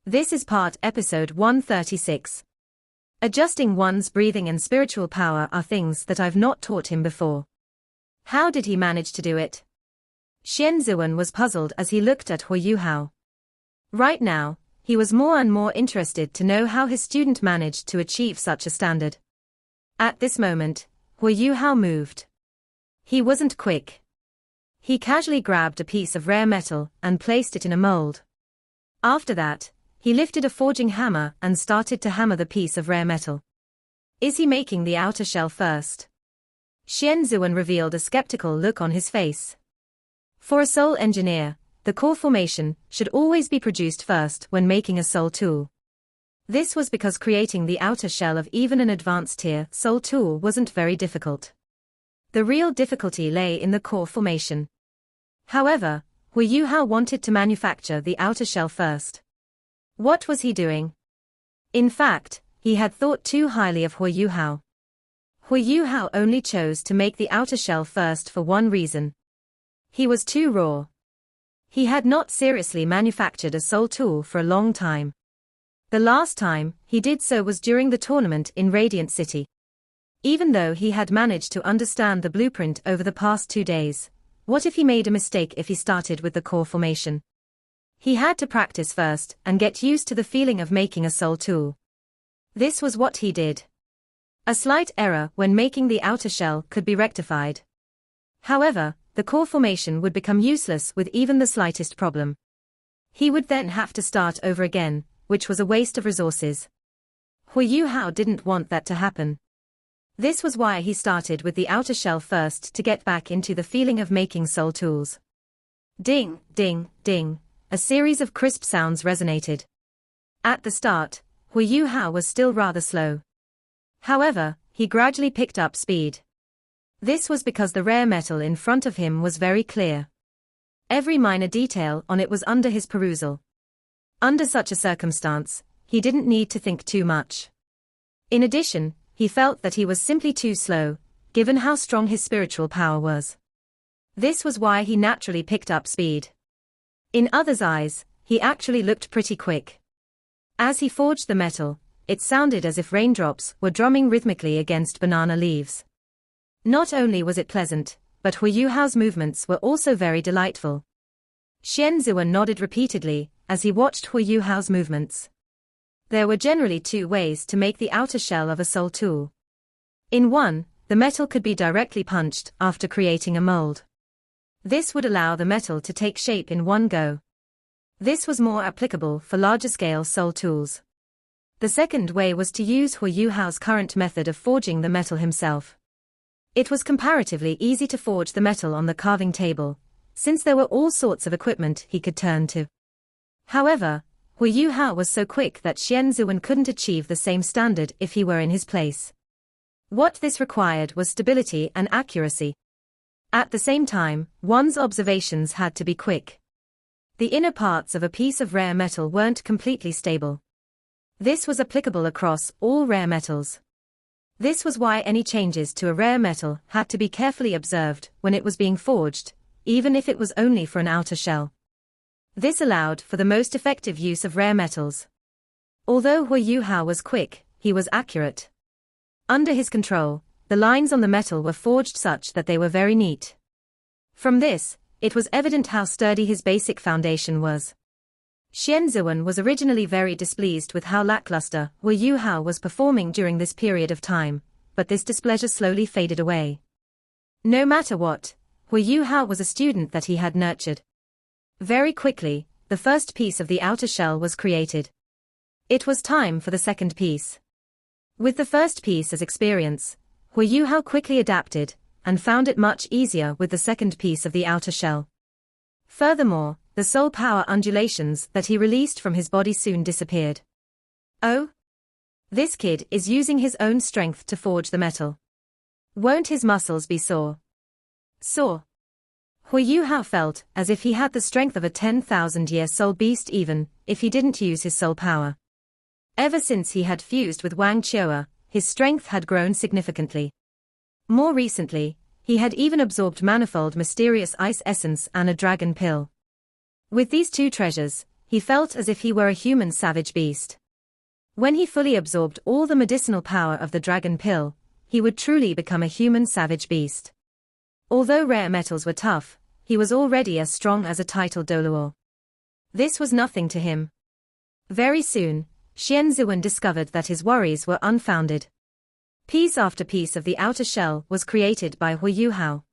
This is part episode 136. Adjusting one's breathing and spiritual power are things that I've not taught him before. How did he manage to do it? Xian Zuan was puzzled as he looked at Hu Yuhao. Right now, he was more and more interested to know how his student managed to achieve such a standard. At this moment, Hu Yuhao moved. He wasn't quick. He casually grabbed a piece of rare metal and placed it in a mold. After that, he lifted a forging hammer and started to hammer the piece of rare metal. Is he making the outer shell first? Xian Zuan revealed a skeptical look on his face. For a soul engineer, the core formation should always be produced first when making a soul tool. This was because creating the outer shell of even an advanced tier soul tool wasn't very difficult. The real difficulty lay in the core formation. However, Hu Yuhao wanted to manufacture the outer shell first. What was he doing? In fact, he had thought too highly of Hu Yuhao. Hu Yuhao only chose to make the outer shell first for one reason. He was too raw. He had not seriously manufactured a soul tool for a long time. The last time he did so was during the tournament in Radiant City. Even though he had managed to understand the blueprint over the past 2 days, what if he made a mistake if he started with the core formation? He had to practice first and get used to the feeling of making a soul tool. This was what he did. A slight error when making the outer shell could be rectified. However, the core formation would become useless with even the slightest problem. He would then have to start over again, which was a waste of resources. Hu Yuhao didn't want that to happen. This was why he started with the outer shell first to get back into the feeling of making soul tools. Ding, ding, ding. A series of crisp sounds resonated. At the start, Hu Yuhao was still rather slow. However, he gradually picked up speed. This was because the rare metal in front of him was very clear. Every minor detail on it was under his perusal. Under such a circumstance, he didn't need to think too much. In addition, he felt that he was simply too slow, given how strong his spiritual power was. This was why he naturally picked up speed. In others' eyes, he actually looked pretty quick. As he forged the metal, it sounded as if raindrops were drumming rhythmically against banana leaves. Not only was it pleasant, but Hu Yuhao's movements were also very delightful. Xian Zuan nodded repeatedly as he watched Hu Yuhao's movements. There were generally 2 ways to make the outer shell of a soul tool. In one, the metal could be directly punched after creating a mold. This would allow the metal to take shape in one go. This was more applicable for larger-scale soul tools. The second way was to use Hu Yuhao's current method of forging the metal himself. It was comparatively easy to forge the metal on the carving table, since there were all sorts of equipment he could turn to. However, Hu Yuhao was so quick that Xian Zuan couldn't achieve the same standard if he were in his place. What this required was stability and accuracy. At the same time, one's observations had to be quick. The inner parts of a piece of rare metal weren't completely stable. This was applicable across all rare metals. This was why any changes to a rare metal had to be carefully observed when it was being forged, even if it was only for an outer shell. This allowed for the most effective use of rare metals. Although Hu Yuhao was quick, he was accurate. Under his control, the lines on the metal were forged such that they were very neat. From this, it was evident how sturdy his basic foundation was. Xian Zuan was originally very displeased with how lackluster Hu Yuhao was performing during this period of time, but this displeasure slowly faded away. No matter what, Hu Yuhao was a student that he had nurtured. Very quickly, the first piece of the outer shell was created. It was time for the second piece. With the first piece as experience, Hu Yuhao quickly adapted, and found it much easier with the second piece of the outer shell. Furthermore, the soul power undulations that he released from his body soon disappeared. Oh? This kid is using his own strength to forge the metal. Won't his muscles be sore? Sore? Hu Yuhao felt as if he had the strength of a 10,000-year soul beast even if he didn't use his soul power. Ever since he had fused with Wang Qiu'er, his strength had grown significantly. More recently, he had even absorbed manifold mysterious ice essence and a dragon pill. With these 2 treasures, he felt as if he were a human savage beast. When he fully absorbed all the medicinal power of the dragon pill, he would truly become a human savage beast. Although rare metals were tough, he was already as strong as a titled Doluo. This was nothing to him. Very soon, Xian Zuan discovered that his worries were unfounded. Piece after piece of the outer shell was created by Hu Yuhao.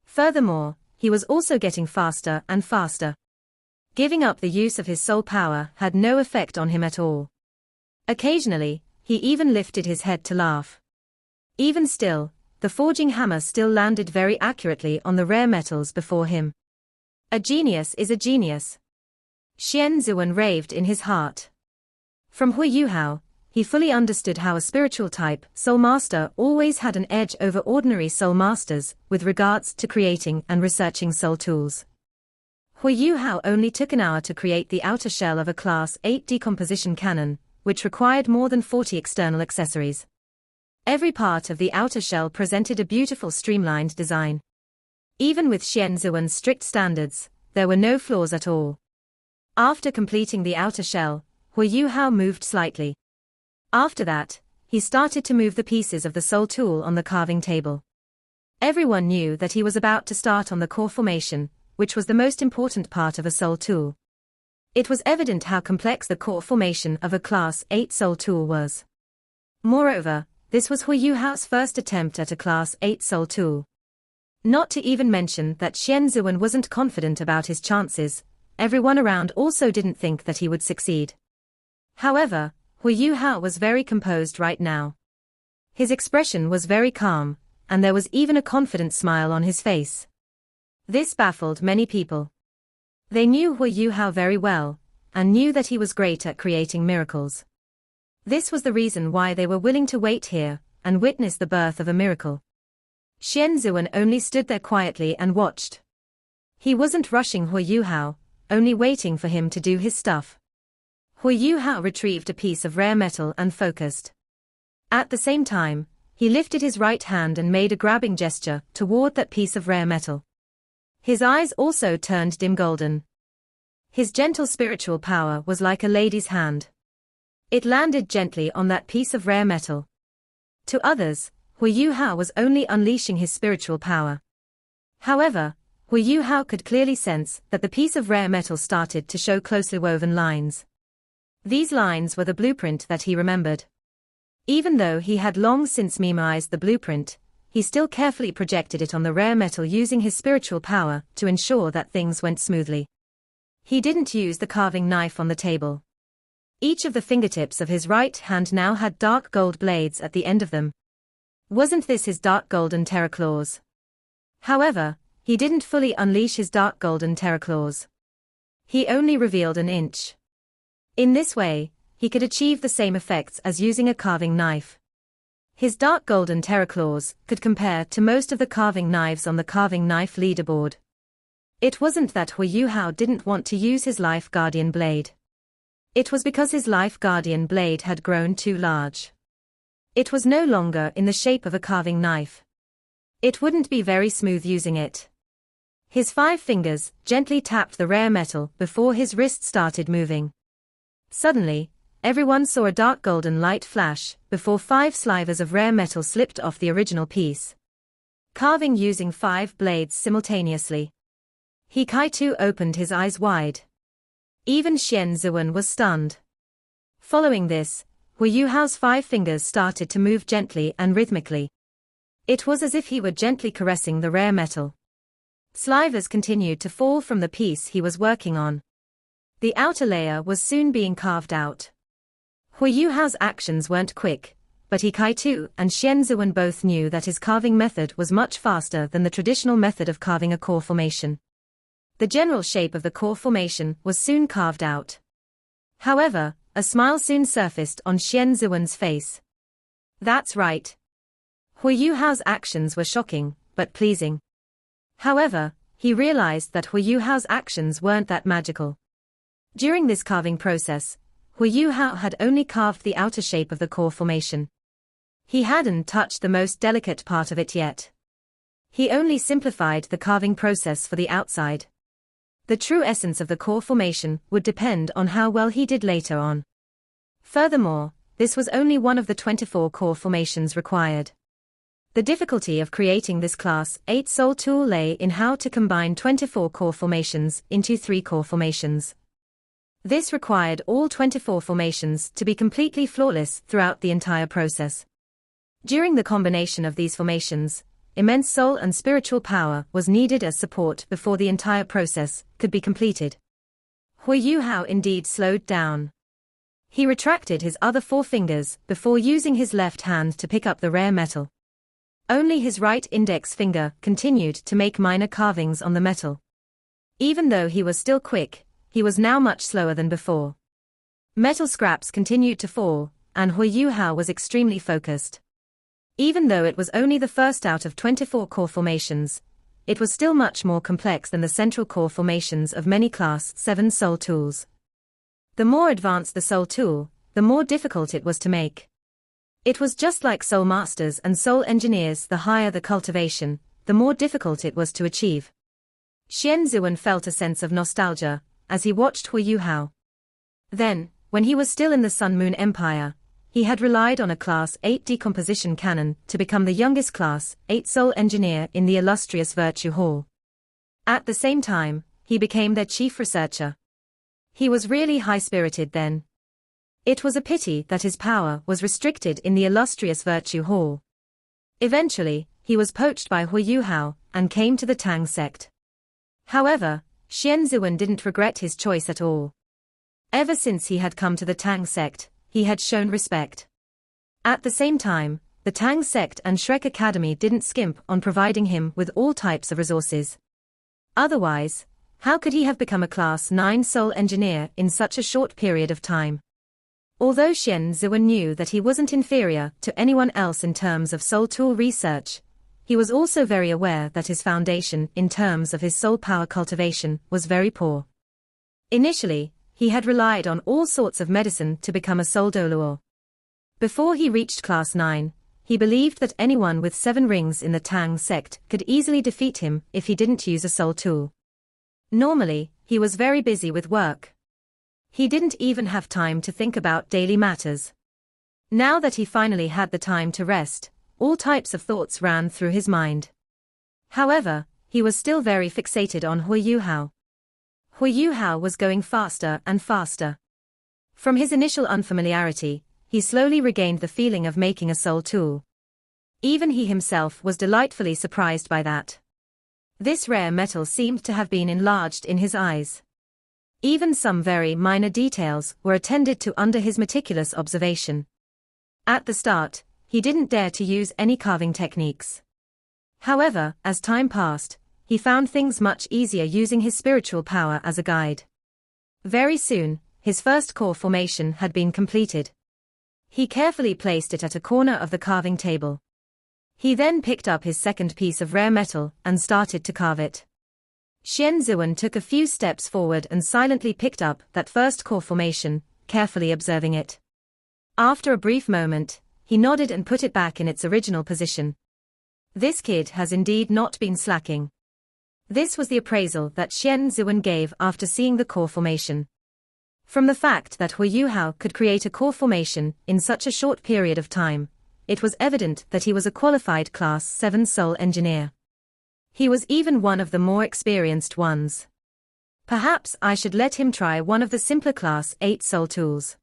Furthermore, he was also getting faster and faster. Giving up the use of his soul power had no effect on him at all. Occasionally, he even lifted his head to laugh. Even still, the forging hammer still landed very accurately on the rare metals before him. A genius is a genius. Xian Zuan raved in his heart. From Hu Yuhao, he fully understood how a spiritual type soul master always had an edge over ordinary soul masters with regards to creating and researching soul tools. Hu Yuhao only took an hour to create the outer shell of a Class 8 decomposition cannon, which required more than 40 external accessories. Every part of the outer shell presented a beautiful streamlined design. Even with Xian Zuan's strict standards, there were no flaws at all. After completing the outer shell, Hu Yuhao moved slightly. After that, he started to move the pieces of the soul tool on the carving table. Everyone knew that he was about to start on the core formation, which was the most important part of a soul tool. It was evident how complex the core formation of a Class 8 soul tool was. Moreover, this was Hu Yuhao's first attempt at a Class 8 soul tool. Not to even mention that Xian Zuan wasn't confident about his chances, everyone around also didn't think that he would succeed. However, Hu Yuhao was very composed right now. His expression was very calm, and there was even a confident smile on his face. This baffled many people. They knew Hu Yuhao very well, and knew that he was great at creating miracles. This was the reason why they were willing to wait here and witness the birth of a miracle. Xian Zuan only stood there quietly and watched. He wasn't rushing Hu Yuhao, only waiting for him to do his stuff. Hu Yuhao retrieved a piece of rare metal and focused. At the same time, he lifted his right hand and made a grabbing gesture toward that piece of rare metal. His eyes also turned dim golden. His gentle spiritual power was like a lady's hand. It landed gently on that piece of rare metal. To others, Hu Yuhao was only unleashing his spiritual power. However, Hu Yuhao could clearly sense that the piece of rare metal started to show closely woven lines. These lines were the blueprint that he remembered. Even though he had long since memorized the blueprint, he still carefully projected it on the rare metal using his spiritual power to ensure that things went smoothly. He didn't use the carving knife on the table. Each of the fingertips of his right hand now had dark gold blades at the end of them. Wasn't this his dark golden terror claws? However, he didn't fully unleash his dark golden terror claws. He only revealed an inch. In this way, he could achieve the same effects as using a carving knife. His dark golden terror claws could compare to most of the carving knives on the carving knife leaderboard. It wasn't that Hu Yuhao didn't want to use his life guardian blade. It was because his life guardian blade had grown too large. It was no longer in the shape of a carving knife. It wouldn't be very smooth using it. His 5 fingers gently tapped the rare metal before his wrist started moving. Suddenly, everyone saw a dark golden light flash before 5 slivers of rare metal slipped off the original piece. Carving using 5 blades simultaneously. He Kai-Tu opened his eyes wide. Even Xian Zuan was stunned. Following this, Hu Yuhao's 5 fingers started to move gently and rhythmically. It was as if he were gently caressing the rare metal. Slivers continued to fall from the piece he was working on. The outer layer was soon being carved out. Hu Yuhao's actions weren't quick, but he Kai-Tu and Xian Zuan both knew that his carving method was much faster than the traditional method of carving a core formation. The general shape of the core formation was soon carved out. However, a smile soon surfaced on Xian Zuan's face. That's right. Hu Yuhao's actions were shocking, but pleasing. However, he realized that Hu Yuhao's actions weren't that magical. During this carving process, Hu Yuhao had only carved the outer shape of the core formation. He hadn't touched the most delicate part of it yet. He only simplified the carving process for the outside. The true essence of the core formation would depend on how well he did later on. Furthermore, this was only one of the 24 core formations required. The difficulty of creating this Class 8 Soul tool lay in how to combine 24 core formations into 3 core formations. This required all 24 formations to be completely flawless throughout the entire process. During the combination of these formations, immense soul and spiritual power was needed as support before the entire process could be completed. Hui Yuhao indeed slowed down. He retracted his other 4 fingers before using his left hand to pick up the rare metal. Only his right index finger continued to make minor carvings on the metal. Even though he was still quick, he was now much slower than before. Metal scraps continued to fall, and Hui Yuhao was extremely focused. Even though it was only the first out of 24 core formations, it was still much more complex than the central core formations of many Class 7 Soul tools. The more advanced the Soul tool, the more difficult it was to make. It was just like Soul Masters and Soul Engineers. The higher the cultivation, the more difficult it was to achieve. Xian Zuan felt a sense of nostalgia as he watched Hui Yuhao. Then, when he was still in the Sun Moon Empire, he had relied on a Class 8 decomposition cannon to become the youngest Class 8 Soul Engineer in the illustrious Virtue Hall. At the same time, he became their chief researcher. He was really high-spirited then. It was a pity that his power was restricted in the illustrious Virtue Hall. Eventually, he was poached by Hui Yuhao and came to the Tang sect. However, Xian Zuan didn't regret his choice at all. Ever since he had come to the Tang sect, he had shown respect. At the same time, the Tang sect and Shrek Academy didn't skimp on providing him with all types of resources. Otherwise, how could he have become a Class 9 Soul Engineer in such a short period of time? Although Xian Zuan knew that he wasn't inferior to anyone else in terms of soul tool research, he was also very aware that his foundation in terms of his soul power cultivation was very poor. Initially, he had relied on all sorts of medicine to become a soul doluo. Before he reached Class 9, he believed that anyone with 7 rings in the Tang sect could easily defeat him if he didn't use a soul tool. Normally, he was very busy with work. He didn't even have time to think about daily matters. Now that he finally had the time to rest, all types of thoughts ran through his mind. However, he was still very fixated on Hui Yuhao. Hui Yuhao was going faster and faster. From his initial unfamiliarity, he slowly regained the feeling of making a soul tool. Even he himself was delightfully surprised by that. This rare metal seemed to have been enlarged in his eyes. Even some very minor details were attended to under his meticulous observation. At the start, he didn't dare to use any carving techniques. However, as time passed, he found things much easier using his spiritual power as a guide. Very soon, his first core formation had been completed. He carefully placed it at a corner of the carving table. He then picked up his second piece of rare metal and started to carve it. Xian Zuan took a few steps forward and silently picked up that first core formation, carefully observing it. After a brief moment, he nodded and put it back in its original position. This kid has indeed not been slacking. This was the appraisal that Xian Zuan gave after seeing the core formation. From the fact that Hui Yuhao could create a core formation in such a short period of time, it was evident that he was a qualified Class 7 Soul Engineer. He was even one of the more experienced ones. Perhaps I should let him try one of the simpler Class 8 Soul tools.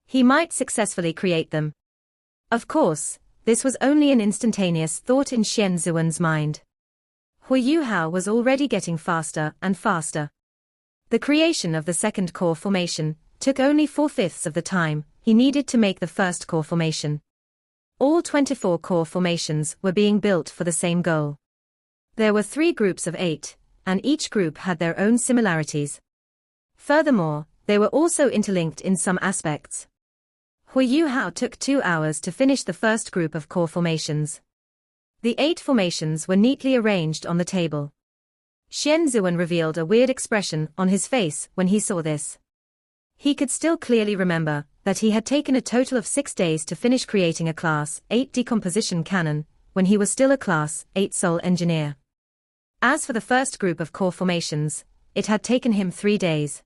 He might successfully create them. Of course, this was only an instantaneous thought in Xian Zuan's mind. Hui Yuhao was already getting faster and faster. The creation of the second core formation took only 4/5 of the time he needed to make the first core formation. All 24 core formations were being built for the same goal. There were 3 groups of 8, and each group had their own similarities. Furthermore, they were also interlinked in some aspects. Hui Yuhao took 2 hours to finish the first group of core formations. The 8 formations were neatly arranged on the table. Xian Zuan revealed a weird expression on his face when he saw this. He could still clearly remember that he had taken a total of 6 days to finish creating a Class 8 decomposition cannon, when he was still a Class 8 Soul Engineer. As for the first group of core formations, it had taken him 3 days.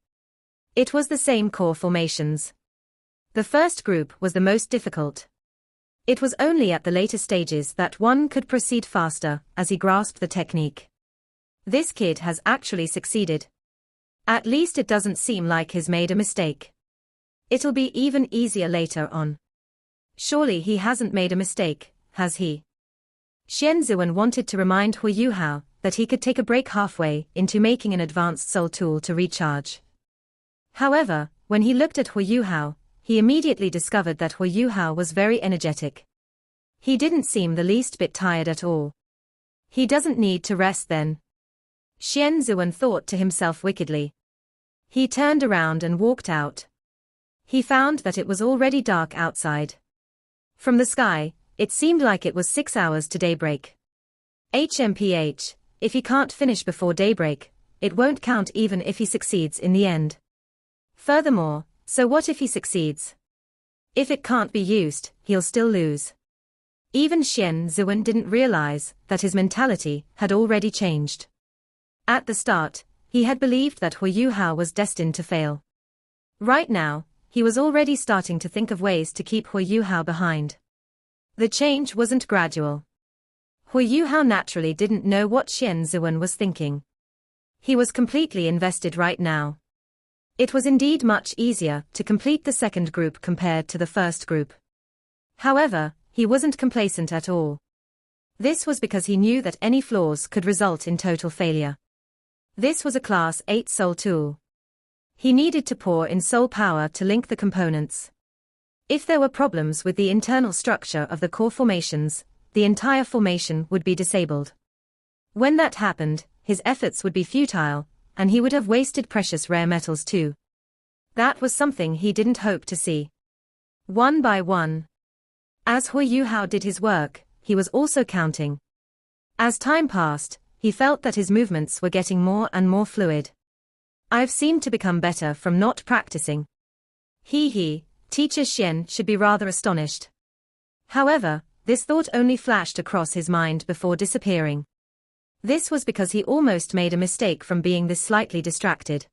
It was the same core formations. The first group was the most difficult. It was only at the later stages that one could proceed faster, as he grasped the technique. This kid has actually succeeded. At least it doesn't seem like he's made a mistake. It'll be even easier later on. Surely he hasn't made a mistake, has he? Xian Zuan wanted to remind Hu Yuhao that he could take a break halfway into making an advanced soul tool to recharge. However, when he looked at Hu Yuhao, he immediately discovered that Hu Yuhao was very energetic. He didn't seem the least bit tired at all. He doesn't need to rest then. Xian Zuan thought to himself wickedly. He turned around and walked out. He found that it was already dark outside. From the sky, it seemed like it was 6 hours to daybreak. HMPH, if he can't finish before daybreak, it won't count even if he succeeds in the end. Furthermore, so what if he succeeds? If it can't be used, he'll still lose. Even Xian Zuan didn't realize that his mentality had already changed. At the start, he had believed that Hu Yuhao was destined to fail. Right now, he was already starting to think of ways to keep Hu Yuhao behind. The change wasn't gradual. Hu Yuhao naturally didn't know what Xian Zuan was thinking. He was completely invested right now. It was indeed much easier to complete the second group compared to the first group. However, he wasn't complacent at all. This was because he knew that any flaws could result in total failure. This was a Class 8 soul tool. He needed to pour in soul power to link the components. If there were problems with the internal structure of the core formations, the entire formation would be disabled. When that happened, his efforts would be futile, and he would have wasted precious rare metals too. That was something he didn't hope to see. One by one. As Hu Yuhao did his work, he was also counting. As time passed, he felt that his movements were getting more and more fluid. I've seemed to become better from not practicing. Teacher Xian should be rather astonished. However, this thought only flashed across his mind before disappearing. This was because he almost made a mistake from being this slightly distracted.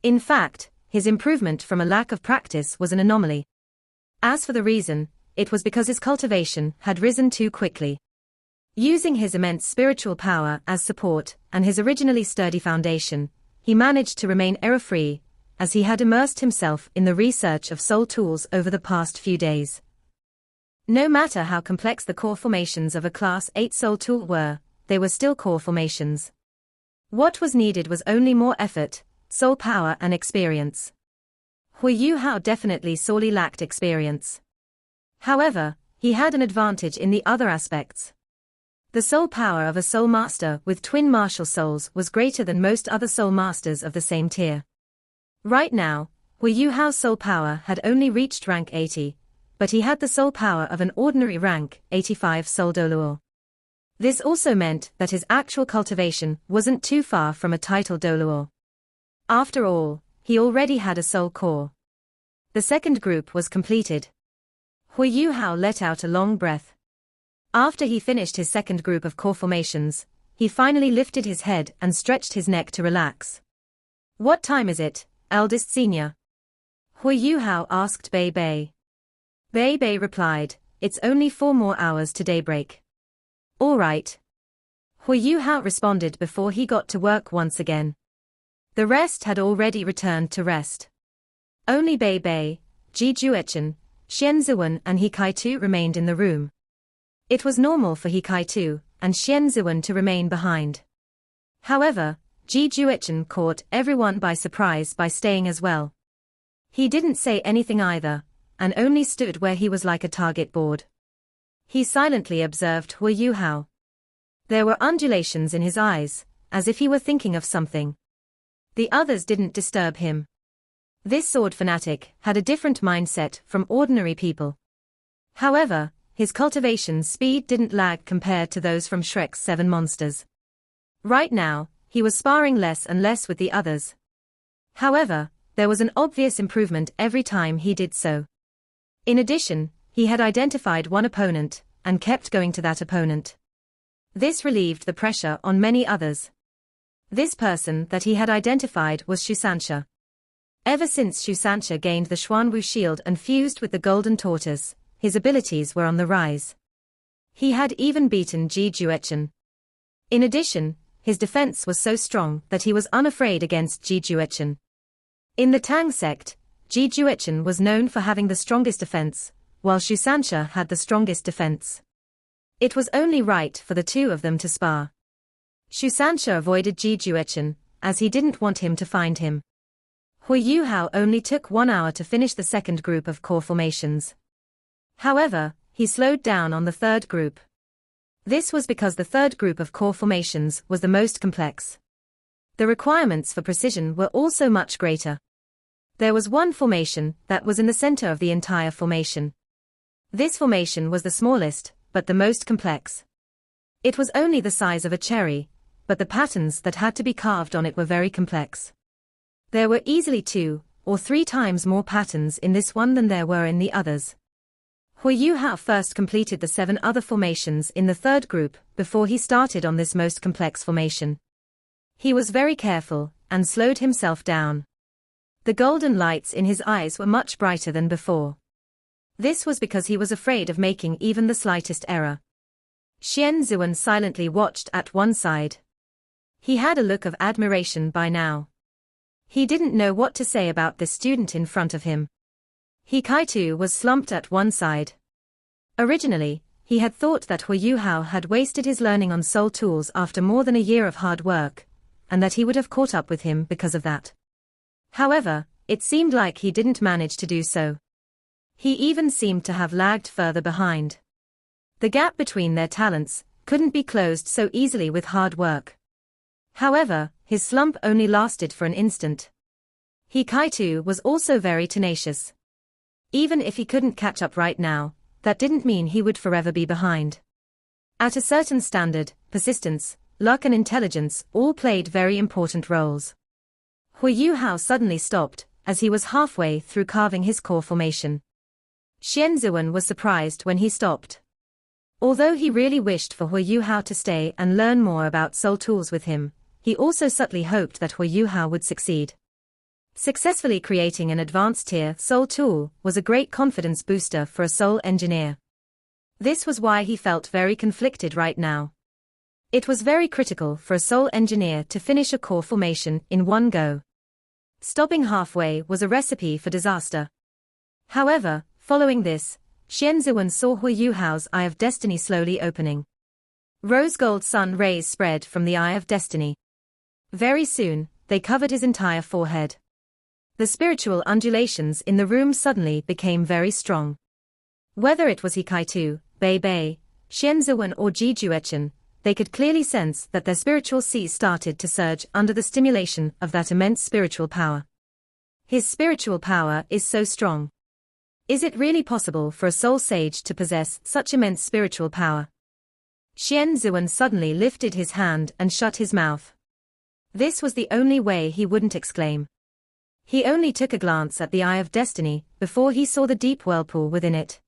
In fact, his improvement from a lack of practice was an anomaly. As for the reason, it was because his cultivation had risen too quickly. Using his immense spiritual power as support and his originally sturdy foundation, he managed to remain error-free, as he had immersed himself in the research of soul tools over the past few days. No matter how complex the core formations of a Class 8 soul tool were, they were still core formations. What was needed was only more effort, soul power and experience. Hu Yuhao definitely sorely lacked experience. However, he had an advantage in the other aspects. The soul power of a soul master with twin martial souls was greater than most other soul masters of the same tier. Right now, Hu Yuhao's soul power had only reached rank 80, but he had the soul power of an ordinary rank 85 soul doluo. This also meant that his actual cultivation wasn't too far from a title doluo. After all, he already had a soul core. The second group was completed. Hu Yuhao let out a long breath. After he finished his second group of core formations, he finally lifted his head and stretched his neck to relax. What time is it, eldest senior? Hu Yuhao asked Bei Bei. Bei Bei replied, it's only 4 more hours to daybreak. All right. Hu Yuhao responded before he got to work once again. The rest had already returned to rest. Only Bei Bei, Ji Juechen, Xian Zuan and He Kai-tu remained in the room. It was normal for He Kai-tu and Xian Zuan to remain behind. However, Ji Juechen caught everyone by surprise by staying as well. He didn't say anything either, and only stood where he was like a target board. He silently observed Hu Yuhao. There were undulations in his eyes, as if he were thinking of something. The others didn't disturb him. This sword fanatic had a different mindset from ordinary people. However, his cultivation speed didn't lag compared to those from Shrek's 7 monsters. Right now, he was sparring less and less with the others. However, there was an obvious improvement every time he did so. In addition, he had identified one opponent, and kept going to that opponent. This relieved the pressure on many others. This person that he had identified was Shusansha. Ever since Shusansha gained the Xuanwu shield and fused with the golden tortoise, his abilities were on the rise. He had even beaten Ji Juechen. In addition, his defense was so strong that he was unafraid against Ji Juechen. In the Tang sect, Ji Juechen was known for having the strongest defense, while Shusansha had the strongest defense. It was only right for the two of them to spar. Shusansha avoided Ji Juechen, as he didn't want him to find him. Hui Yuhao only took 1 hour to finish the second group of core formations. However, he slowed down on the third group. This was because the third group of core formations was the most complex. The requirements for precision were also much greater. There was one formation that was in the center of the entire formation. This formation was the smallest, but the most complex. It was only the size of a cherry, but the patterns that had to be carved on it were very complex. There were easily 2 or 3 times more patterns in this one than there were in the others. Hui Yuhao first completed the 7 other formations in the third group before he started on this most complex formation. He was very careful and slowed himself down. The golden lights in his eyes were much brighter than before. This was because he was afraid of making even the slightest error. Xian Zuan silently watched at one side. He had a look of admiration by now. He didn't know what to say about this student in front of him. He Kaitu was slumped at one side. Originally, he had thought that Hui Yuhao had wasted his learning on soul tools after more than a year of hard work, and that he would have caught up with him because of that. However, it seemed like he didn't manage to do so. He even seemed to have lagged further behind. The gap between their talents couldn't be closed so easily with hard work. However, his slump only lasted for an instant. He Kaitu was also very tenacious. Even if he couldn't catch up right now, that didn't mean he would forever be behind. At a certain standard, persistence, luck and intelligence all played very important roles. Hui Yuhao suddenly stopped, as he was halfway through carving his core formation. Xian Zuan was surprised when he stopped. Although he really wished for Hui Yuhao to stay and learn more about soul tools with him, he also subtly hoped that Hui Yuhao would succeed. Successfully creating an advanced tier soul tool was a great confidence booster for a soul engineer. This was why he felt very conflicted right now. It was very critical for a soul engineer to finish a core formation in one go. Stopping halfway was a recipe for disaster. However, following this, Xian Zuan saw Hui Yuhao's Eye of Destiny slowly opening. Rose-gold sun rays spread from the Eye of Destiny. Very soon, they covered his entire forehead. The spiritual undulations in the room suddenly became very strong. Whether it was Hikaitu, Bei Bei, Xian Zuan or Ji Juechen, they could clearly sense that their spiritual seas started to surge under the stimulation of that immense spiritual power. His spiritual power is so strong. Is it really possible for a soul sage to possess such immense spiritual power? Xian Zuan suddenly lifted his hand and shut his mouth. This was the only way he wouldn't exclaim. He only took a glance at the Eye of Destiny before he saw the deep whirlpool within it.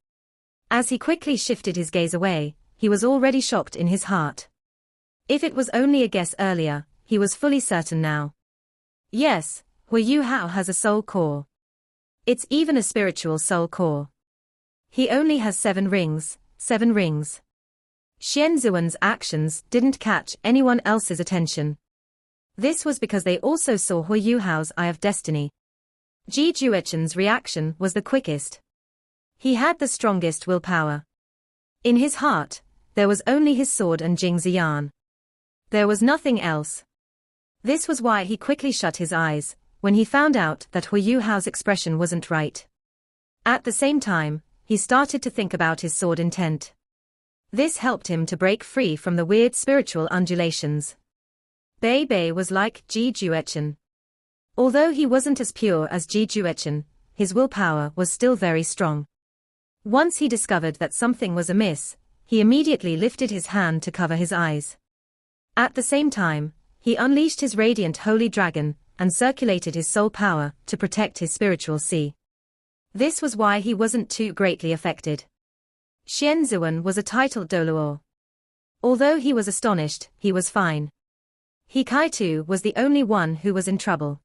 As he quickly shifted his gaze away, he was already shocked in his heart. If it was only a guess earlier, he was fully certain now. Yes, Hui Yuhao has a soul core. It's even a spiritual soul core. He only has 7 rings, 7 rings. Xian Zuan's actions didn't catch anyone else's attention. This was because they also saw Hui Yuhao's Eye of Destiny. Ji Juechen's reaction was the quickest. He had the strongest willpower. In his heart, there was only his sword and Jing Ziyan. There was nothing else. This was why he quickly shut his eyes, when he found out that Hui Yuhao's expression wasn't right. At the same time, he started to think about his sword intent. This helped him to break free from the weird spiritual undulations. Bei Bei was like Ji Juechen. Although he wasn't as pure as Ji Juechen, his willpower was still very strong. Once he discovered that something was amiss, he immediately lifted his hand to cover his eyes. At the same time, he unleashed his radiant holy dragon and circulated his soul power to protect his spiritual sea. This was why he wasn't too greatly affected. Xian Zuan was a titled Doluo. Although he was astonished, he was fine. He Kai-tu was the only one who was in trouble.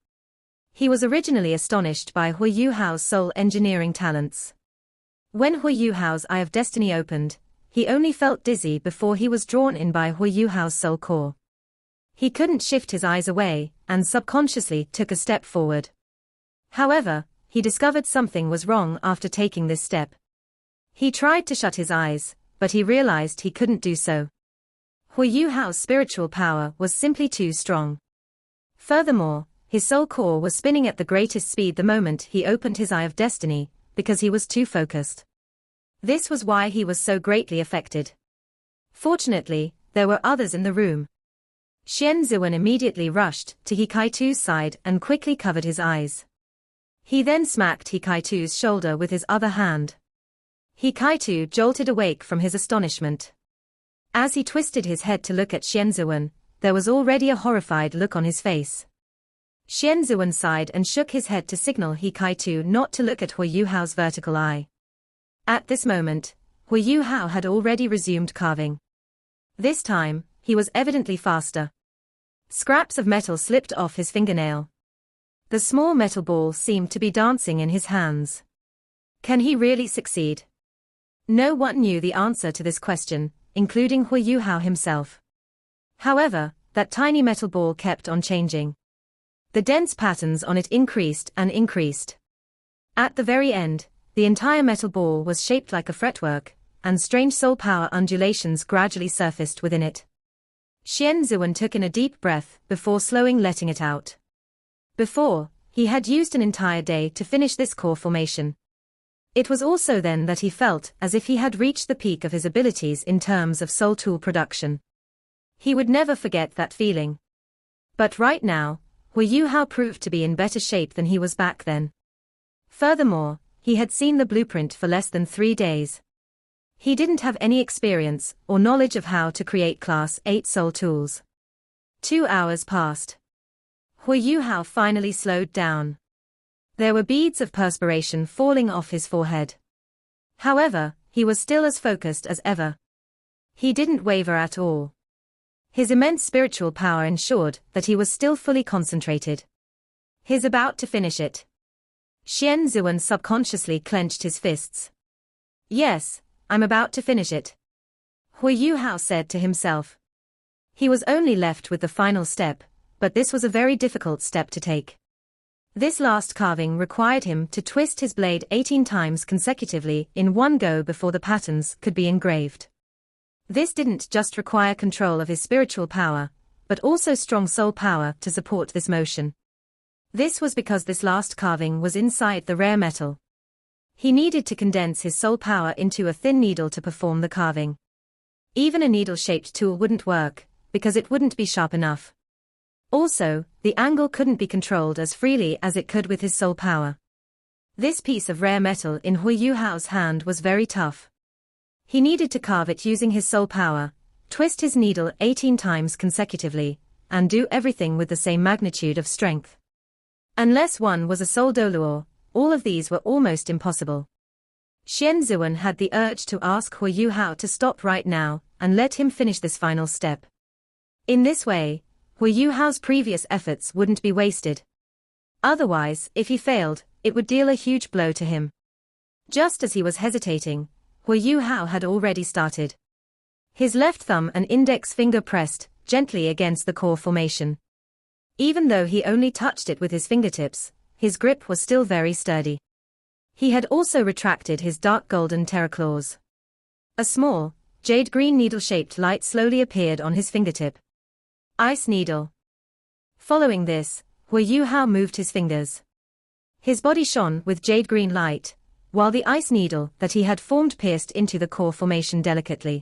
He was originally astonished by Hui Yuhao's soul engineering talents. When Hui Yuhao's Eye of Destiny opened, he only felt dizzy before he was drawn in by Hui Yuhao's soul core. He couldn't shift his eyes away, and subconsciously took a step forward. However, he discovered something was wrong after taking this step. He tried to shut his eyes, but he realized he couldn't do so. Hui Yuhao's spiritual power was simply too strong. Furthermore, his soul core was spinning at the greatest speed the moment he opened his Eye of Destiny, because he was too focused. This was why he was so greatly affected. Fortunately, there were others in the room. Xian Ziwen immediately rushed to He Kai-tu's side and quickly covered his eyes. He then smacked He Kai-tu's shoulder with his other hand. He Kai-tu jolted awake from his astonishment. As he twisted his head to look at Xian Ziwen, there was already a horrified look on his face. Xian Ziwen sighed and shook his head to signal He Kai-tu not to look at Hui Yuhao's vertical eye. At this moment, Hui Yuhao had already resumed carving. This time, he was evidently faster. Scraps of metal slipped off his fingernail. The small metal ball seemed to be dancing in his hands. Can he really succeed? No one knew the answer to this question, including Hui Yuhao himself. However, that tiny metal ball kept on changing. The dense patterns on it increased and increased. At the very end, the entire metal ball was shaped like a fretwork, and strange soul power undulations gradually surfaced within it. Xian Ziwen took in a deep breath before slowing letting it out. Before, he had used an entire day to finish this core formation. It was also then that he felt as if he had reached the peak of his abilities in terms of soul tool production. He would never forget that feeling. But right now, Hui Yuhao proved to be in better shape than he was back then. Furthermore, he had seen the blueprint for less than 3 days. He didn't have any experience or knowledge of how to create Class 8 soul tools. 2 hours passed. Hui Yuhao finally slowed down. There were beads of perspiration falling off his forehead. However, he was still as focused as ever. He didn't waver at all. His immense spiritual power ensured that he was still fully concentrated. He's about to finish it. Xian Ziwen subconsciously clenched his fists. Yes, I'm about to finish it. Hui Yuhao said to himself. He was only left with the final step, but this was a very difficult step to take. This last carving required him to twist his blade 18 times consecutively in one go before the patterns could be engraved. This didn't just require control of his spiritual power, but also strong soul power to support this motion. This was because this last carving was inside the rare metal. He needed to condense his soul power into a thin needle to perform the carving. Even a needle-shaped tool wouldn't work, because it wouldn't be sharp enough. Also, the angle couldn't be controlled as freely as it could with his soul power. This piece of rare metal in Hui Yuhao's hand was very tough. He needed to carve it using his soul power, twist his needle 18 times consecutively, and do everything with the same magnitude of strength. Unless one was a soul doluor, all of these were almost impossible. Xian Ziwen had the urge to ask Hui Yuhao to stop right now and let him finish this final step. In this way, Hui Yuhao's previous efforts wouldn't be wasted. Otherwise, if he failed, it would deal a huge blow to him. Just as he was hesitating, Hui Yuhao had already started. His left thumb and index finger pressed gently against the core formation. Even though he only touched it with his fingertips, his grip was still very sturdy. He had also retracted his dark golden terra claws. A small, jade-green needle-shaped light slowly appeared on his fingertip. Ice needle. Following this, Hui Yuhao moved his fingers. His body shone with jade-green light, while the ice needle that he had formed pierced into the core formation delicately.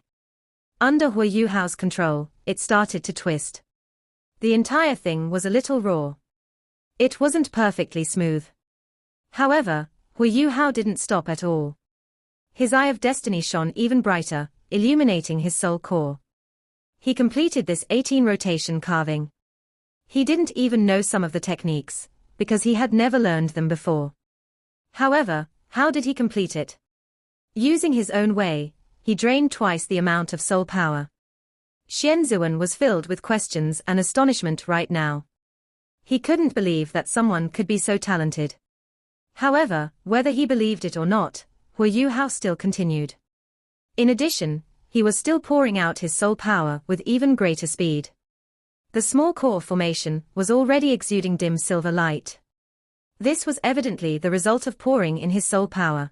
Under Hui Yuhao's control, it started to twist. The entire thing was a little raw. It wasn't perfectly smooth. However, Hui Yuhao didn't stop at all. His Eye of Destiny shone even brighter, illuminating his soul core. He completed this 18-rotation carving. He didn't even know some of the techniques, because he had never learned them before. However, how did he complete it? Using his own way, he drained twice the amount of soul power. Zuan was filled with questions and astonishment right now. He couldn't believe that someone could be so talented. However, whether he believed it or not, Hao still continued. In addition, he was still pouring out his soul power with even greater speed. The small core formation was already exuding dim silver light. This was evidently the result of pouring in his soul power.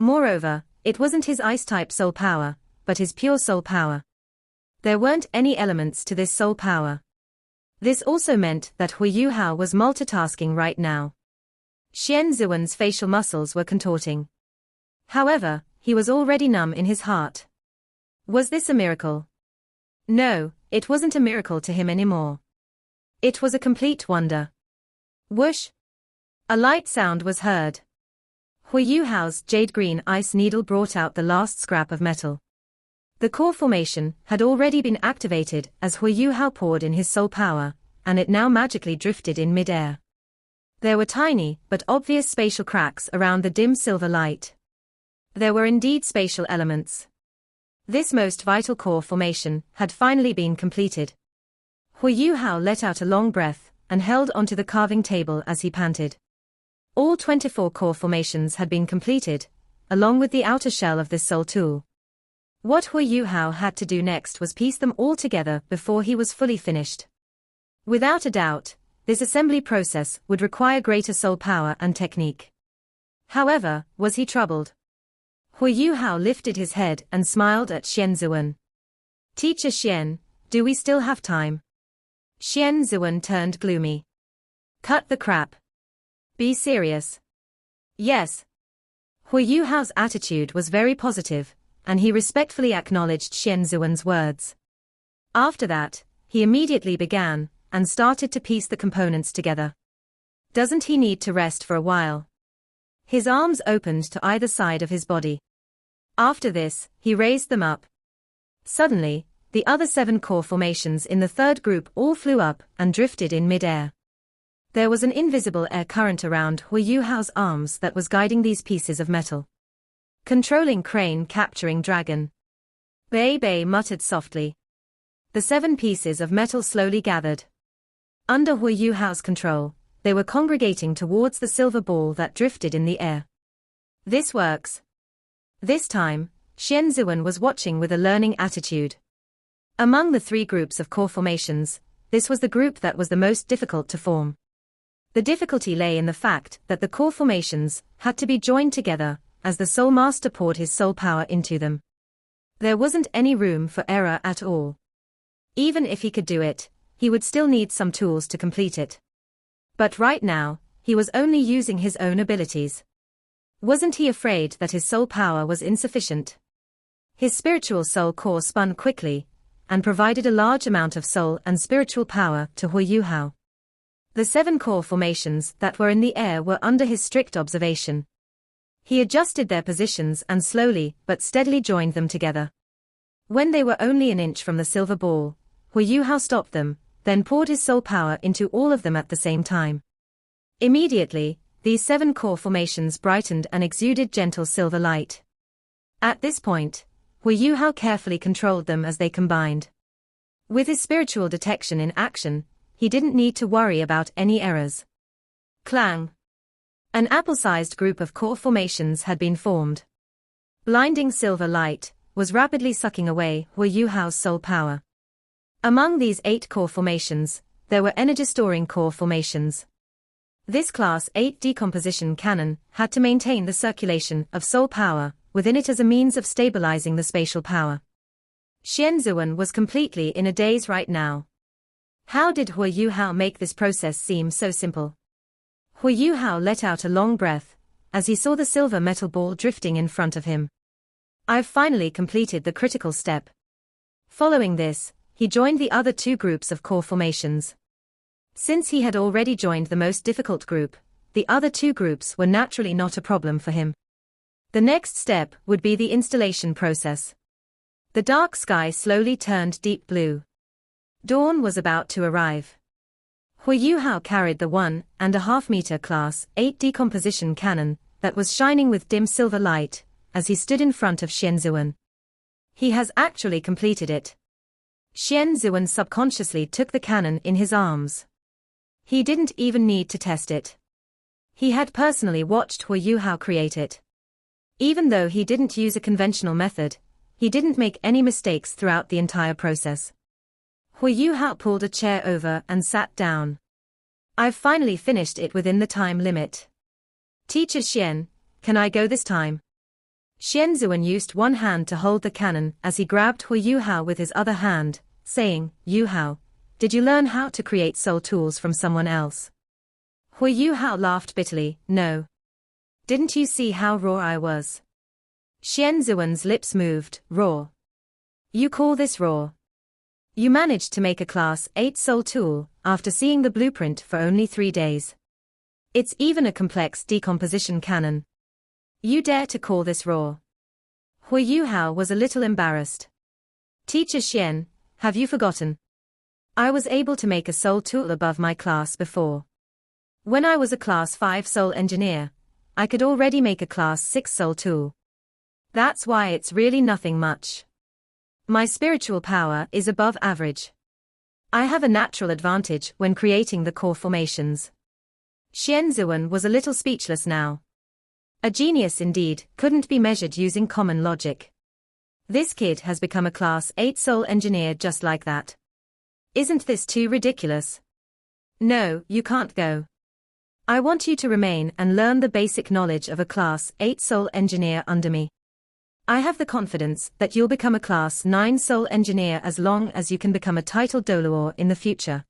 Moreover, it wasn't his ice-type soul power, but his pure soul power. There weren't any elements to this soul power. This also meant that Hao was multitasking right now. Zuan's facial muscles were contorting. However, he was already numb in his heart. Was this a miracle? No, it wasn't a miracle to him anymore. It was a complete wonder. Whoosh! A light sound was heard. Hao's jade green ice needle brought out the last scrap of metal. The core formation had already been activated as Hao poured in his soul power, and it now magically drifted in mid-air. There were tiny but obvious spatial cracks around the dim silver light. There were indeed spatial elements. This most vital core formation had finally been completed. Hao let out a long breath and held onto the carving table as he panted. All 24 core formations had been completed, along with the outer shell of this soul tool. What Hao had to do next was piece them all together before he was fully finished. Without a doubt, this assembly process would require greater soul power and technique. However, was he troubled? Hao lifted his head and smiled at Zuan. Teacher Xian, do we still have time? Zuan turned gloomy. Cut the crap. Be serious. Yes. Hao's attitude was very positive, and he respectfully acknowledged Zuan's words. After that, he immediately began, and started to piece the components together. Doesn't he need to rest for a while? His arms opened to either side of his body. After this, he raised them up. Suddenly, the other 7 core formations in the third group all flew up and drifted in mid-air. There was an invisible air current around Hao's arms that was guiding these pieces of metal. Controlling crane capturing dragon. Bei muttered softly. The 7 pieces of metal slowly gathered. Under Hao's control, they were congregating towards the silver ball that drifted in the air. This works. This time, Zuan was watching with a learning attitude. Among the 3 groups of core formations, this was the group that was the most difficult to form. The difficulty lay in the fact that the core formations had to be joined together, as the Soul Master poured his soul power into them. There wasn't any room for error at all. Even if he could do it, he would still need some tools to complete it. But right now, he was only using his own abilities. Wasn't he afraid that his soul power was insufficient? His spiritual soul core spun quickly, and provided a large amount of soul and spiritual power to Hao. The 7 core formations that were in the air were under his strict observation. He adjusted their positions and slowly but steadily joined them together. When they were only an inch from the silver ball, Hao stopped them, then poured his soul power into all of them at the same time. Immediately, these 7 core formations brightened and exuded gentle silver light. At this point, Hao carefully controlled them as they combined. With his spiritual detection in action, he didn't need to worry about any errors. Clang! An apple-sized group of core formations had been formed. Blinding silver light was rapidly sucking away Hao's soul power. Among these 8 core formations, there were energy-storing core formations. This Class 8 decomposition cannon had to maintain the circulation of soul power within it as a means of stabilizing the spatial power. Zuan was completely in a daze right now. How did Hao make this process seem so simple? Hao let out a long breath as he saw the silver metal ball drifting in front of him. I've finally completed the critical step. Following this, he joined the other 2 groups of core formations. Since he had already joined the most difficult group, the other 2 groups were naturally not a problem for him. The next step would be the installation process. The dark sky slowly turned deep blue. Dawn was about to arrive. Hao carried the 1.5 meter Class 8 decomposition cannon that was shining with dim silver light as he stood in front of Zuan. He has actually completed it. Xian Zuan subconsciously took the cannon in his arms. He didn't even need to test it. He had personally watched Hu Yuhao create it. Even though he didn't use a conventional method, he didn't make any mistakes throughout the entire process. Hu Yuhao pulled a chair over and sat down. I've finally finished it within the time limit. Teacher Xian, can I go this time? Xian Zuan used one hand to hold the cannon as he grabbed Hu Yuhao with his other hand, saying, Yuhao, did you learn how to create soul tools from someone else? Hu Yuhao laughed bitterly, no. Didn't you see how raw I was? Xian Zuan's lips moved, raw. You call this raw? You managed to make a Class 8 soul tool, after seeing the blueprint for only 3 days. It's even a complex decomposition cannon. You dare to call this raw? Hu Yuhao was a little embarrassed. Teacher Xian, have you forgotten? I was able to make a soul tool above my class before. When I was a Class 5 soul engineer, I could already make a Class 6 soul tool. That's why it's really nothing much. My spiritual power is above average. I have a natural advantage when creating the core formations. Xian Zuan was a little speechless now. A genius indeed couldn't be measured using common logic. This kid has become a Class 8 soul engineer just like that. Isn't this too ridiculous? No, you can't go. I want you to remain and learn the basic knowledge of a Class 8 soul engineer under me. I have the confidence that you'll become a Class 9 soul engineer as long as you can become a titled Doluor in the future.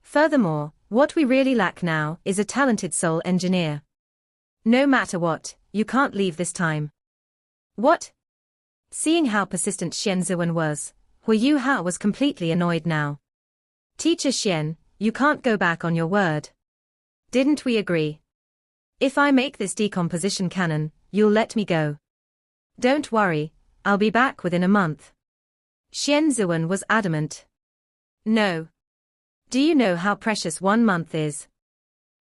Furthermore, what we really lack now is a talented soul engineer. No matter what, you can't leave this time. What? Seeing how persistent Xian Zuan was, Hu Yuhao was completely annoyed now. Teacher Xian, you can't go back on your word. Didn't we agree? If I make this decomposition cannon, you'll let me go. Don't worry, I'll be back within a month. Xian Zuan was adamant. No. Do you know how precious 1 month is?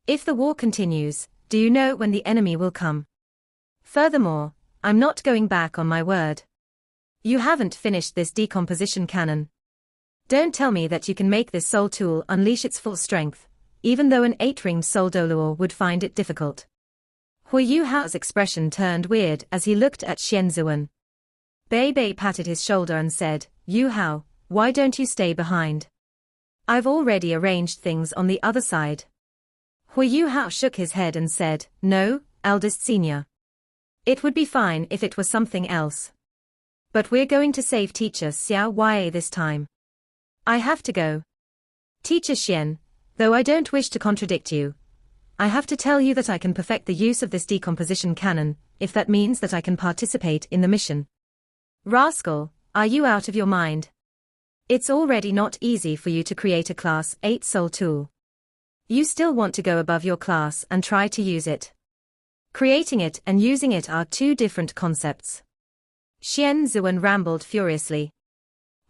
If the war continues, do you know when the enemy will come? Furthermore, I'm not going back on my word. You haven't finished this decomposition cannon. Don't tell me that you can make this soul tool unleash its full strength, even though an 8-ringed soul Doluor would find it difficult. Hu Yuhao's expression turned weird as he looked at Xian Zuan. Bei Bei patted his shoulder and said, Yuhao, why don't you stay behind? I've already arranged things on the other side. Hu Yuhao shook his head and said, no, eldest senior. It would be fine if it was something else. But we're going to save Teacher Xiao Yue this time. I have to go. Teacher Xian, though I don't wish to contradict you, I have to tell you that I can perfect the use of this decomposition cannon, if that means that I can participate in the mission. Rascal, are you out of your mind? It's already not easy for you to create a Class 8 soul tool. You still want to go above your class and try to use it. Creating it and using it are two different concepts. Xian Zuan rambled furiously.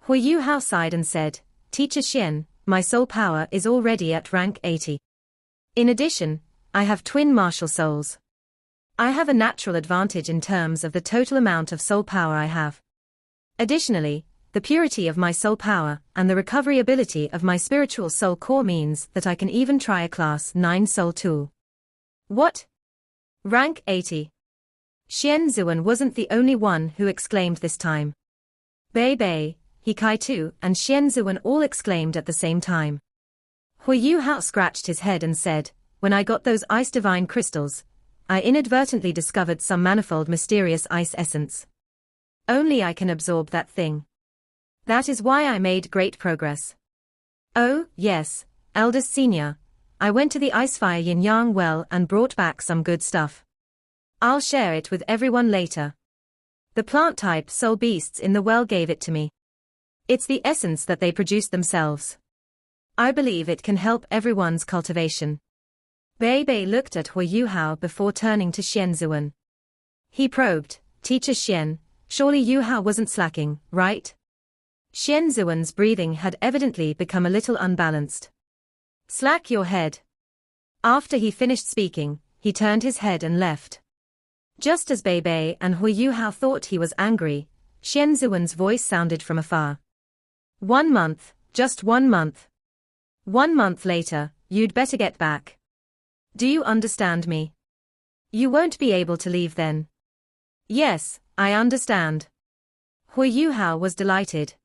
Hu Yuhao sighed and said, Teacher Xian, my soul power is already at rank 80. In addition, I have twin martial souls. I have a natural advantage in terms of the total amount of soul power I have. Additionally, the purity of my soul power and the recovery ability of my spiritual soul core means that I can even try a Class 9 soul tool. What? Rank 80. Xian Zuan wasn't the only one who exclaimed this time. Bei Bei, He Kai Tu, and Xian Zuan all exclaimed at the same time. Hu Yuhao scratched his head and said, when I got those ice divine crystals, I inadvertently discovered some manifold mysterious ice essence. Only I can absorb that thing. That is why I made great progress. Oh, yes, eldest senior, I went to the Icefire Yin Yang well and brought back some good stuff. I'll share it with everyone later. The plant-type soul beasts in the well gave it to me. It's the essence that they produce themselves. I believe it can help everyone's cultivation. Bei Bei looked at Hu Yuhao before turning to Xian Zuan. He probed, Teacher Xian, surely Yuhao wasn't slacking, right? Xian Zuan's breathing had evidently become a little unbalanced. Slack your head. After he finished speaking, he turned his head and left. Just as Bei Bei and Hu Yuhao thought he was angry, Xian Zuan's voice sounded from afar. 1 month, just 1 month. 1 month later, you'd better get back. Do you understand me? You won't be able to leave then. Yes, I understand. Hui Yuhao was delighted.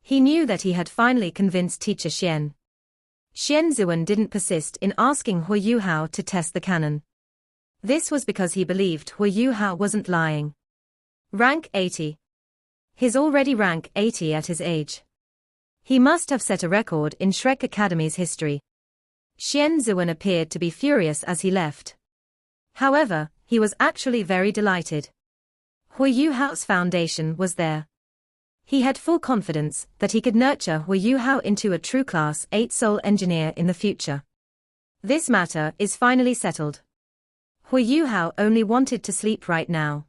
He knew that he had finally convinced teacher Xian. Xian Zuan didn't persist in asking Hui Yuhao to test the cannon. This was because he believed Hui Yuhao wasn't lying. Rank 80. His already rank 80 at his age. He must have set a record in Shrek Academy's history. Xian Zuan appeared to be furious as he left. However, he was actually very delighted. Hui Yuhao's foundation was there. He had full confidence that he could nurture Hui Yuhao into a true Class 8 soul engineer in the future. This matter is finally settled. Hui Yuhao only wanted to sleep right now.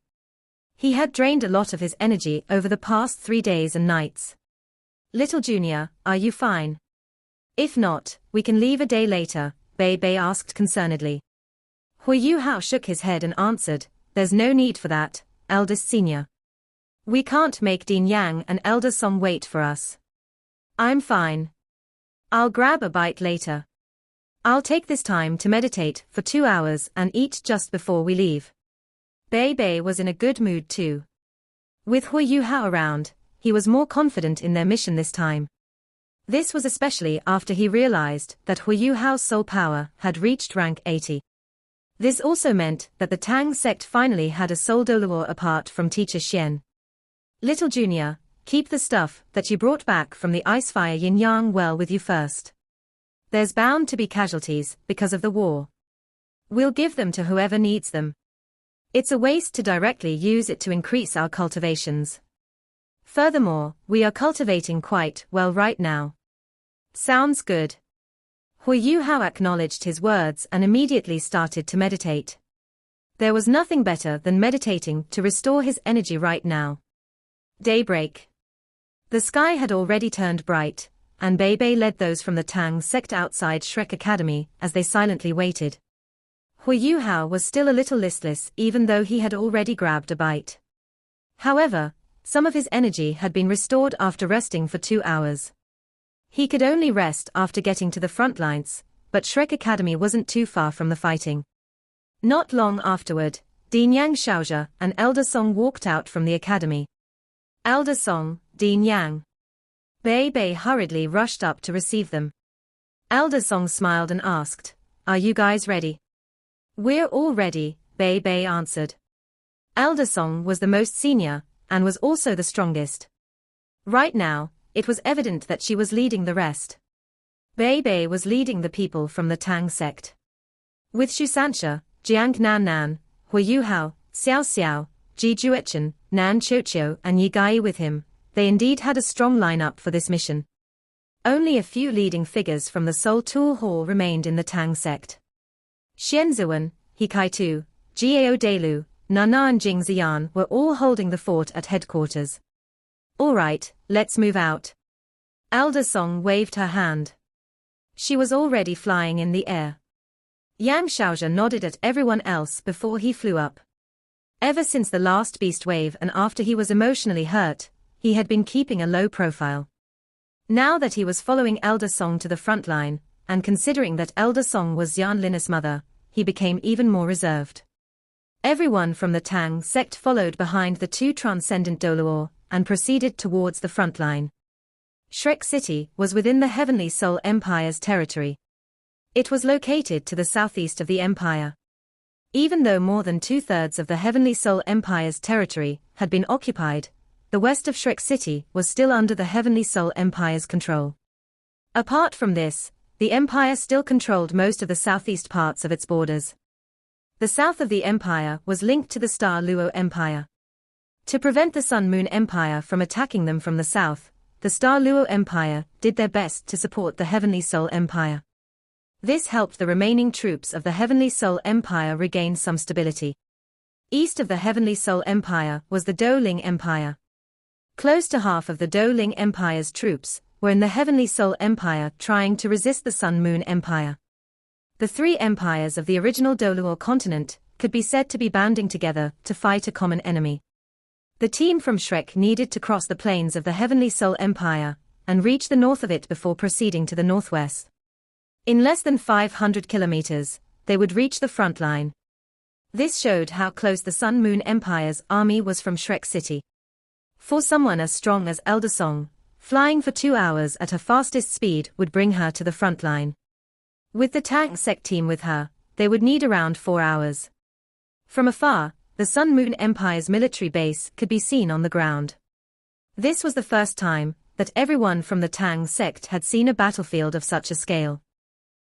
He had drained a lot of his energy over the past 3 days and nights. Little Junior, are you fine? If not, we can leave a day later, Bei Bei asked concernedly. Hui Yuhao shook his head and answered, there's no need for that, eldest senior. We can't make Dean Yang and Elder Song wait for us. I'm fine. I'll grab a bite later. I'll take this time to meditate for 2 hours and eat just before we leave. Bei Bei was in a good mood too. With Hui Yuhao around, he was more confident in their mission this time. This was especially after he realized that Hui Yuhao's soul power had reached rank 80. This also meant that the Tang sect finally had a soul Doluo apart from teacher Xian. Little Junior, keep the stuff that you brought back from the Icefire Yin-Yang well with you first. There's bound to be casualties because of the war. We'll give them to whoever needs them. It's a waste to directly use it to increase our cultivations. Furthermore, we are cultivating quite well right now. Sounds good. Hui Yuhao acknowledged his words and immediately started to meditate. There was nothing better than meditating to restore his energy right now. Daybreak. The sky had already turned bright, and Bei Bei led those from the Tang sect outside Shrek Academy as they silently waited. Hui Yuhao was still a little listless even though he had already grabbed a bite. However, some of his energy had been restored after resting for 2 hours. He could only rest after getting to the front lines, but Shrek Academy wasn't too far from the fighting. Not long afterward, Dean Yang Xiaozhe and Elder Song walked out from the academy. Elder Song, Dean Yang. Bei Bei hurriedly rushed up to receive them. Elder Song smiled and asked, "Are you guys ready?" "We're all ready," Bei Bei answered. Elder Song was the most senior, and was also the strongest. Right now, it was evident that she was leading the rest. Bei Bei was leading the people from the Tang sect. With Xu Sanxia, Jiang Nan Nan, Hui Yuhao, Xiao Xiao, Ji Juechen, Nan Qiuqiu and Yi Gai with him, they indeed had a strong lineup for this mission. Only a few leading figures from the Soul Tool Hall remained in the Tang sect. Xian Zuan, He Kai-tu, Jiao Delu, Nana and Jing Ziyan were all holding the fort at headquarters. All right, let's move out. Elder Song waved her hand. She was already flying in the air. Yang Xiaozhe nodded at everyone else before he flew up. Ever since the last beast wave and after he was emotionally hurt, he had been keeping a low profile. Now that he was following Elder Song to the front line, and considering that Elder Song was Yan Linus' mother, he became even more reserved. Everyone from the Tang sect followed behind the 2 transcendent Doluo, and proceeded towards the front line. Shrek City was within the Heavenly Soul Empire's territory. It was located to the southeast of the Empire. Even though more than 2/3 of the Heavenly Soul Empire's territory had been occupied, the west of Shrek City was still under the Heavenly Soul Empire's control. Apart from this, the Empire still controlled most of the southeast parts of its borders. The south of the Empire was linked to the Star Luo Empire. To prevent the Sun Moon Empire from attacking them from the south, the Star Luo Empire did their best to support the Heavenly Soul Empire. This helped the remaining troops of the Heavenly Soul Empire regain some stability. East of the Heavenly Soul Empire was the Douling Empire. Close to half of the Douling Empire's troops were in the Heavenly Soul Empire trying to resist the Sun Moon Empire. The 3 empires of the original Doluo continent could be said to be banding together to fight a common enemy. The team from Shrek needed to cross the plains of the Heavenly Soul Empire, and reach the north of it before proceeding to the northwest. In less than 500 kilometers, they would reach the front line. This showed how close the Sun Moon Empire's army was from Shrek City. For someone as strong as Elder Song, flying for 2 hours at her fastest speed would bring her to the front line. With the Tang Sec team with her, they would need around 4 hours. From afar, the Sun Moon Empire's military base could be seen on the ground. This was the first time that everyone from the Tang sect had seen a battlefield of such a scale.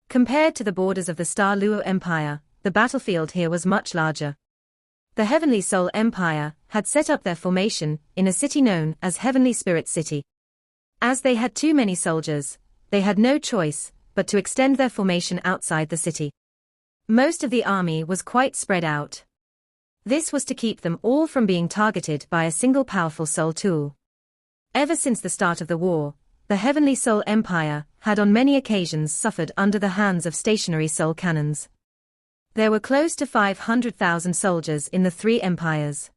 Compared to the borders of the Star Luo Empire, the battlefield here was much larger. The Heavenly Soul Empire had set up their formation in a city known as Heavenly Spirit City. As they had too many soldiers, they had no choice but to extend their formation outside the city. Most of the army was quite spread out. This was to keep them all from being targeted by a single powerful soul tool. Ever since the start of the war, the Heavenly Soul Empire had on many occasions suffered under the hands of stationary soul cannons. There were close to 500,000 soldiers in the three empires.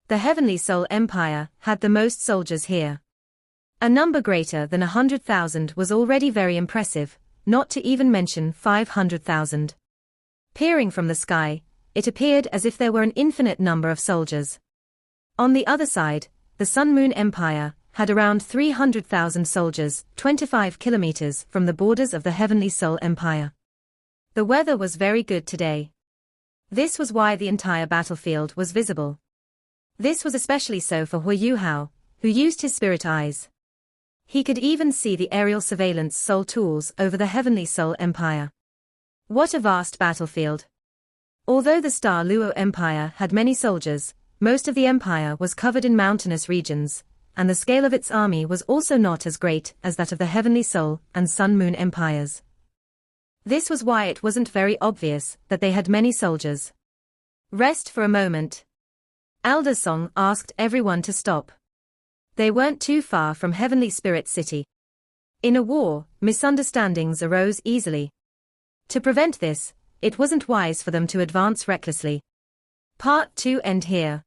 The Heavenly Soul Empire had the most soldiers here. A number greater than 100,000 was already very impressive, not to even mention 500,000. Peering from the sky, it appeared as if there were an infinite number of soldiers. On the other side, the Sun Moon Empire had around 300,000 soldiers, 25 kilometers from the borders of the Heavenly Soul Empire. The weather was very good today. This was why the entire battlefield was visible. This was especially so for Hui Yuhao, who used his spirit eyes. He could even see the aerial surveillance soul tools over the Heavenly Soul Empire. What a vast battlefield! Although the Star Luo Empire had many soldiers, most of the empire was covered in mountainous regions, and the scale of its army was also not as great as that of the Heavenly Soul and Sun Moon Empires. This was why it wasn't very obvious that they had many soldiers. Rest for a moment. Elder Song asked everyone to stop. They weren't too far from Heavenly Spirit City. In a war, misunderstandings arose easily. To prevent this, it wasn't wise for them to advance recklessly. Part 2 end here.